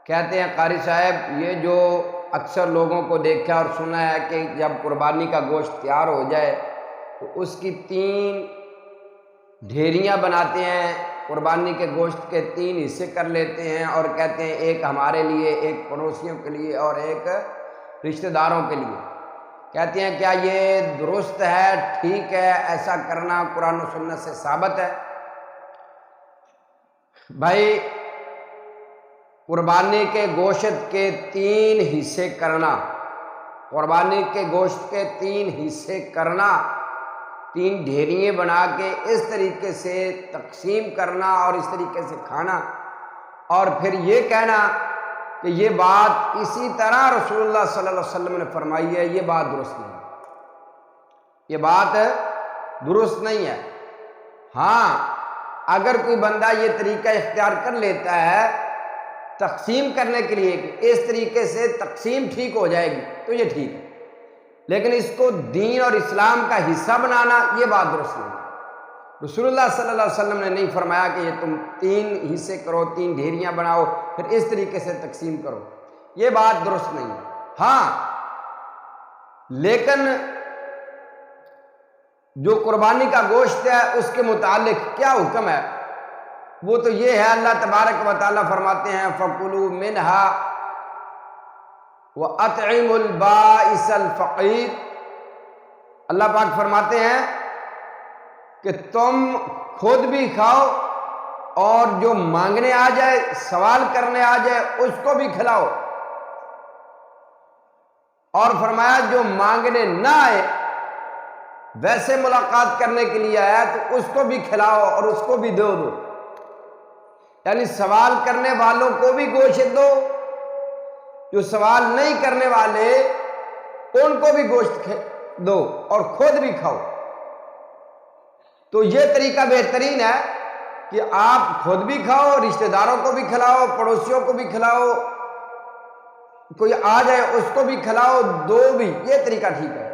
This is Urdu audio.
کہتے ہیں قاری صاحب یہ جو اکثر لوگوں کو دیکھا اور سنا ہے کہ جب قربانی کا گوشت تیار ہو جائے تو اس کی 3 ڈھیریاں بناتے ہیں، قربانی کے گوشت کے 3 حصے کر لیتے ہیں اور کہتے ہیں ایک ہمارے لیے، ایک پڑوسیوں کے لیے اور ایک رشتہ داروں کے لیے۔ کہتے ہیں کیا یہ درست ہے، ٹھیک ہے، ایسا کرنا قرآن و سنت سے ثابت ہے؟ بھائی قربانی کے گوشت کے 3 حصے کرنا، قربانی کے گوشت کے 3 حصے کرنا، 3 ڈھیریاں بنا کے اس طریقے سے تقسیم کرنا اور اس طریقے سے کھانا، اور پھر یہ کہنا کہ یہ بات اسی طرح رسول اللہ صلی اللہ علیہ وسلم نے فرمائی ہے، یہ بات درست نہیں ہے، یہ بات درست نہیں ہے۔ ہاں اگر کوئی بندہ یہ طریقہ اختیار کر لیتا ہے تقسیم کرنے کے لیے کہ اس طریقے سے تقسیم ٹھیک ہو جائے گی تو یہ ٹھیک ہے، لیکن اس کو دین اور اسلام کا حصہ بنانا یہ بات درست نہیں ہے۔ رسول اللہ صلی اللہ علیہ وسلم نے نہیں فرمایا کہ یہ تم 3 حصے کرو، 3 ڈھیریاں بناؤ، پھر اس طریقے سے تقسیم کرو، یہ بات درست نہیں ہے۔ ہاں لیکن جو قربانی کا گوشت ہے اس کے متعلق کیا حکم ہے وہ تو یہ ہے، اللہ تبارک و تعالیٰ فرماتے ہیں فَكُلُوا مِنْهَا وَأَطْعِمُوا الْبَائِسَ الْفَقِيرَ۔ اللہ پاک فرماتے ہیں کہ تم خود بھی کھاؤ اور جو مانگنے آ جائے، سوال کرنے آ جائے، اس کو بھی کھلاؤ، اور فرمایا جو مانگنے نہ آئے، ویسے ملاقات کرنے کے لیے آیا تو اس کو بھی کھلاؤ اور اس کو بھی دو، یعنی سوال کرنے والوں کو بھی گوشت دو، جو سوال نہیں کرنے والے ان کو بھی گوشت دو اور خود بھی کھاؤ۔ تو یہ طریقہ بہترین ہے کہ آپ خود بھی کھاؤ، رشتہ داروں کو بھی کھلاؤ، پڑوسیوں کو بھی کھلاؤ، کوئی آ جائے اس کو بھی کھلاؤ، دو بھی، یہ طریقہ ٹھیک ہے۔